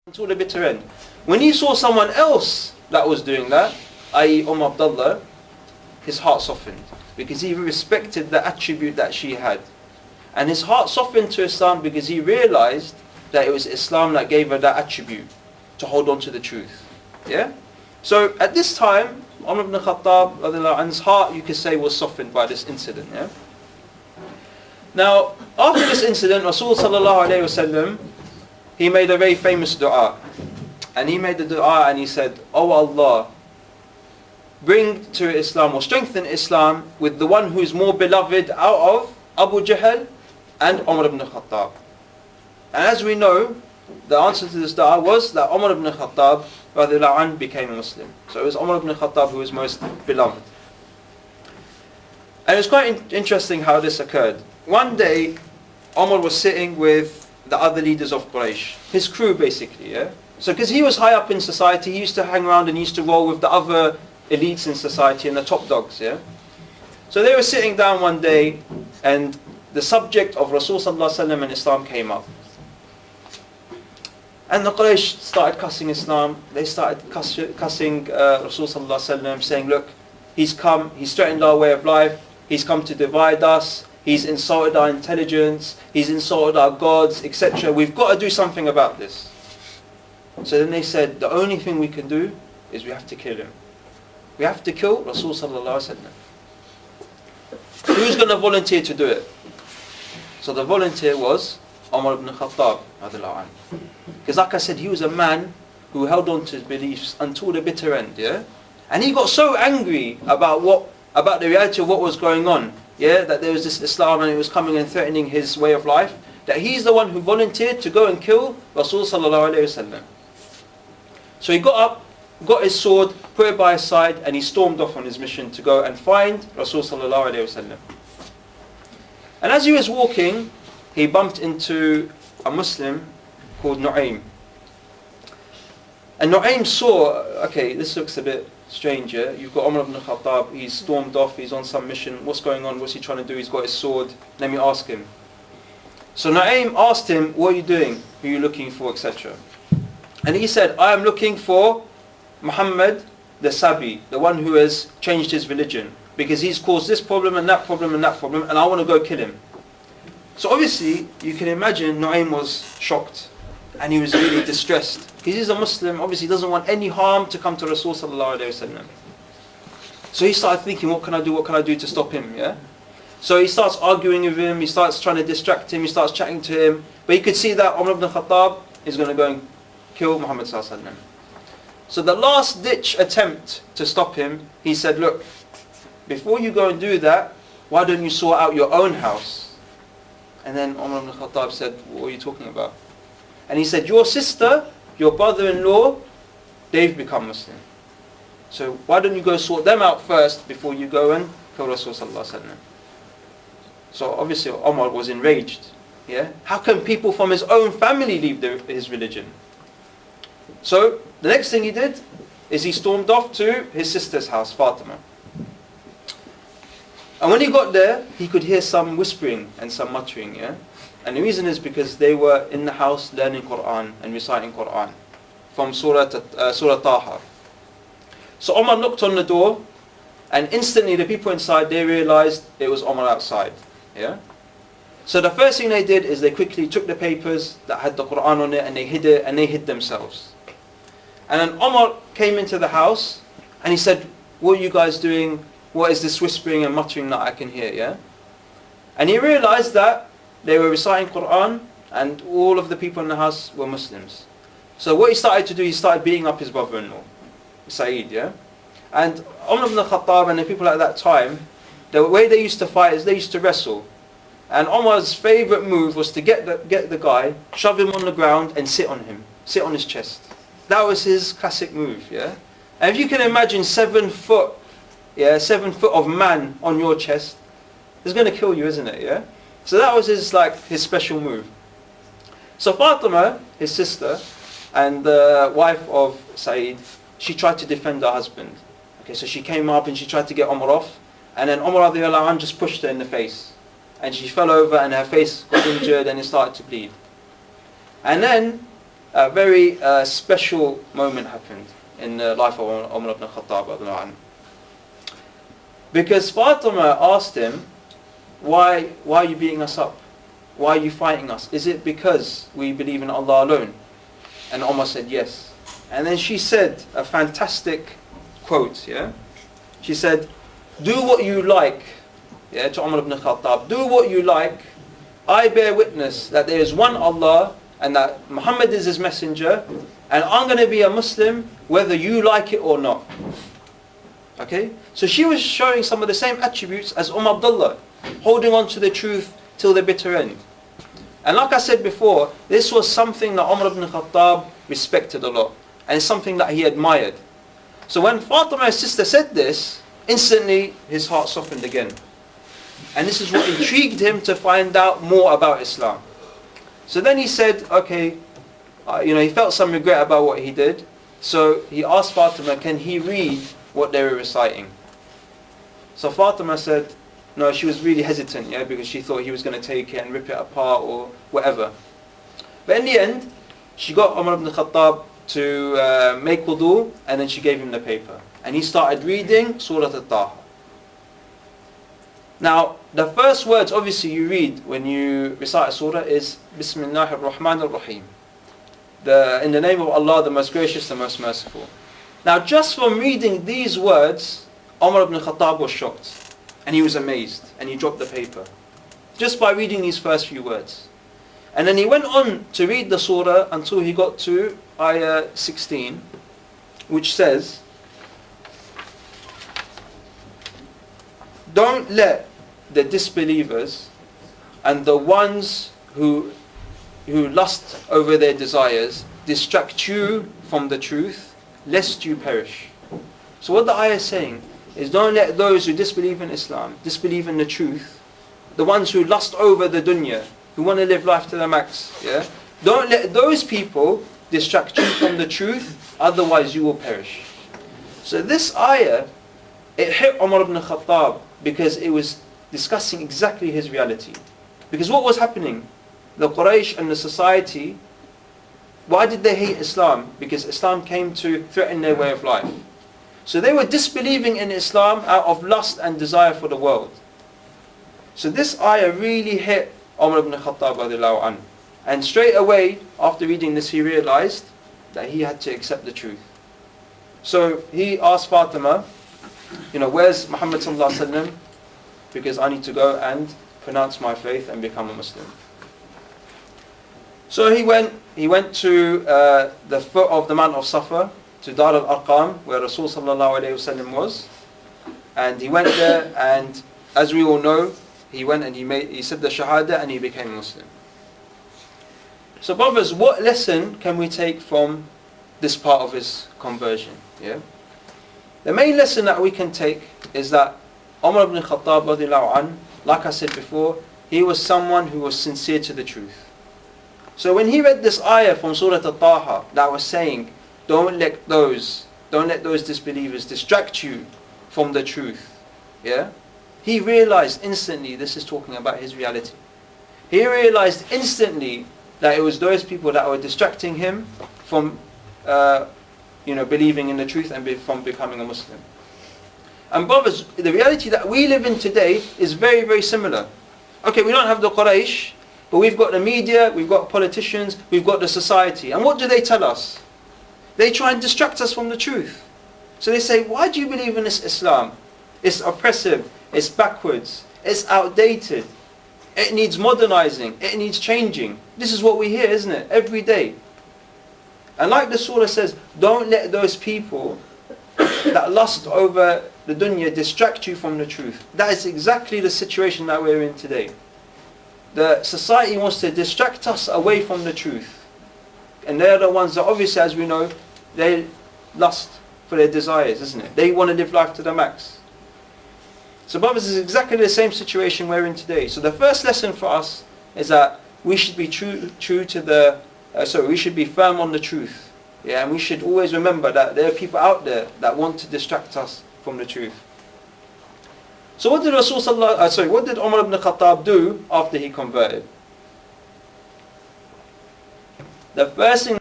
until the bitter end. When he saw someone else that was doing that, i.e. Abdullah, his heart softened because he respected the attribute that she had. And his heart softened to Islam because he realized that it was Islam that gave her that attribute to hold on to the truth. Yeah? So at this time, Umar ibn Khattab, his heart, you could say, was softened by this incident. Yeah? Now, after this incident, Rasul sallallahu alayhi wasallam, he made a very famous dua. And he made the dua and he said, "Oh Allah, bring to Islam or strengthen Islam with the one who is more beloved out of Abu Jahl and Umar ibn Khattab." And as we know, the answer to this dua was that Umar ibn Khattab radiallahu anh became a Muslim. So it was Umar ibn Khattab who was most beloved. And it was quite interesting how this occurred. One day, Umar was sitting with the other leaders of Quraysh, his crew basically, yeah? So because he was high up in society, he used to hang around and he used to roll with the other elites in society and the top dogs, yeah? So they were sitting down one day and the subject of Rasul sallallahu alaihi wasallam and Islam came up. And the Quraysh started cussing Islam, they started cussing Rasul sallallahu alaihi wasallam, saying, look, he's come, he's threatened our way of life, he's come to divide us, he's insulted our intelligence, he's insulted our gods, etc. We've got to do something about this. So then they said, the only thing we can do is we have to kill him. We have to kill Rasul sallallahu alaihi wasallam. Who's going to volunteer to do it? So the volunteer was Umar ibn Khattab. Because like I said, he was a man who held on to his beliefs until the bitter end, yeah? And he got so angry about the reality of what was going on, yeah, that there was this Islam and it was coming and threatening his way of life, that he's the one who volunteered to go and kill Rasul sallallahu alaihi wasallam. So he got up, got his sword, put it by his side, and he stormed off on his mission to go and find Rasul sallallahu alaihi wasallam. And as he was walking, he bumped into a Muslim called Nu'aym. And Nu'aym saw, okay, this looks a bit strange, yeah? You've got Umar ibn Khattab, he's stormed off, he's on some mission, what's going on, what's he trying to do, he's got his sword, let me ask him. So Nu'aym asked him, what are you doing, who are you looking for, etc. And he said, I am looking for Muhammad the Sabi, the one who has changed his religion, because he's caused this problem and that problem and that problem, and I want to go kill him. So obviously, you can imagine Nu'aym was shocked, and he was really distressed. Because he's a Muslim, obviously he doesn't want any harm to come to Rasul sallallahu alaihi wasallam. So he started thinking, what can I do to stop him, yeah? So he starts arguing with him, he starts trying to distract him, he starts chatting to him. But he could see that Umar ibn Khattab is going to go and kill Muhammad sallallahu alaihi wasallam. So the last ditch attempt to stop him, he said, look, before you go and do that, why don't you sort out your own house? And then Umar ibn Khattab said, what are you talking about? And he said, your sister, your brother-in-law, they've become Muslim. So why don't you go sort them out first before you go and kill Rasul sallallahu alaihi wasallam? So obviously Omar was enraged. Yeah? How can people from his own family leave his religion? So the next thing he did is he stormed off to his sister's house, Fatima. And when he got there, he could hear some whispering and some muttering, yeah? And the reason is because they were in the house learning Quran and reciting Quran from Surah Taha. So Omar knocked on the door, and instantly the people inside, they realized it was Omar outside, yeah? So the first thing they did is they quickly took the papers that had the Quran on it and they hid themselves. And then Omar came into the house and he said, what are you guys doing? What is this whispering and muttering that I can hear, yeah? And he realized that they were reciting Quran and all of the people in the house were Muslims. So what he started to do, he started beating up his brother-in-law, Sa'id, yeah? And Umar ibn Khattab and the people at that time, the way they used to fight is they used to wrestle. And Omar's favourite move was to get the guy, shove him on the ground and sit on him, sit on his chest. That was his classic move, yeah? And if you can imagine 7 foot, yeah, 7 foot of man on your chest, it's going to kill you, isn't it, yeah? So that was his special move. So Fatima, his sister, and the wife of Sa'id, she tried to defend her husband. Okay, so she came up and she tried to get Omar off, and then Omar radiallahu anh just pushed her in the face. And she fell over and her face got injured and it started to bleed. And then a very special moment happened in the life of Omar ibn Khattab. Because Fatima asked him, why are you beating us up? Why are you fighting us? Is it because we believe in Allah alone? And Omar said yes. And then she said a fantastic quote, yeah? She said, do what you like, yeah, to Omar ibn Khattab, do what you like. I bear witness that there is one Allah and that Muhammad is his messenger, and I'm going to be a Muslim whether you like it or not. Okay? So she was showing some of the same attributes as Abdullah, holding on to the truth till the bitter end. And like I said before, this was something that Omar ibn Khattab respected a lot, and something that he admired. So when Fatima's sister said this, instantly his heart softened again. And this is what intrigued him to find out more about Islam. So then he said, okay, he felt some regret about what he did. So he asked Fatima, can he read what they were reciting? So Fatima said, no, she was really hesitant, yeah, because she thought he was going to take it and rip it apart or whatever. But in the end, she got Umar ibn Khattab to make wudu, and then she gave him the paper. And he started reading Surah Al-Taha. Now, the first words obviously you read when you recite a surah is Bismillahir Rahmanir Rahim. In the name of Allah, the most gracious, the most merciful. Now, just from reading these words, Umar ibn Khattab was shocked. And he was amazed. And he dropped the paper. Just by reading these first few words. And then he went on to read the surah until he got to ayah 16, which says, don't let the disbelievers and the ones who lust over their desires distract you from the truth, lest you perish. So what the ayah is saying is, don't let those who disbelieve in Islam, disbelieve in the truth, the ones who lust over the dunya, who want to live life to the max, yeah? Don't let those people distract you from the truth, otherwise you will perish. So this ayah, it hit Umar ibn Khattab because it was discussing exactly his reality. Because what was happening? The Quraysh and the society, why did they hate Islam? Because Islam came to threaten their way of life. So they were disbelieving in Islam out of lust and desire for the world. So this ayah really hit Umar ibn Khattab radiallahu anhu. And straight away, after reading this, he realized that he had to accept the truth. So he asked Fatima, where's Muhammad sallallahu alaihi wasallam? Because I need to go and pronounce my faith and become a Muslim. So he went to the foot of the Mount of Safa, to Dar al-Arqam, where Rasul sallallahu alaihi wasallam was. And he went there, and as we all know, he went and he said the Shahada and he became a Muslim. So brothers, what lesson can we take from this part of his conversion? Yeah? The main lesson that we can take is that Umar ibn Khattab radiallahu anhu, like I said before, he was someone who was sincere to the truth. So when he read this ayah from Surah Al-Taha that was saying, don't let those disbelievers distract you from the truth, yeah? He realized instantly this is talking about his reality. He realized instantly that it was those people that were distracting him from believing in the truth and from becoming a Muslim. And brothers, the reality that we live in today is very, very similar. Okay, we don't have the Quraysh, but we've got the media, we've got politicians, we've got the society. And what do they tell us? They try and distract us from the truth. So they say, why do you believe in this Islam? It's oppressive, it's backwards, it's outdated, it needs modernizing, it needs changing. This is what we hear, isn't it? Every day. And like the surah says, don't let those people that lust over the dunya distract you from the truth. That is exactly the situation that we're in today. The society wants to distract us away from the truth. And they're the ones that obviously, as we know, they lust for their desires, isn't it? They want to live life to the max. So brothers, it's exactly the same situation we're in today. So the first lesson for us is that we should be we should be firm on the truth. Yeah, and we should always remember that there are people out there that want to distract us from the truth. So what did what did Umar ibn Khattab do after he converted? The first thing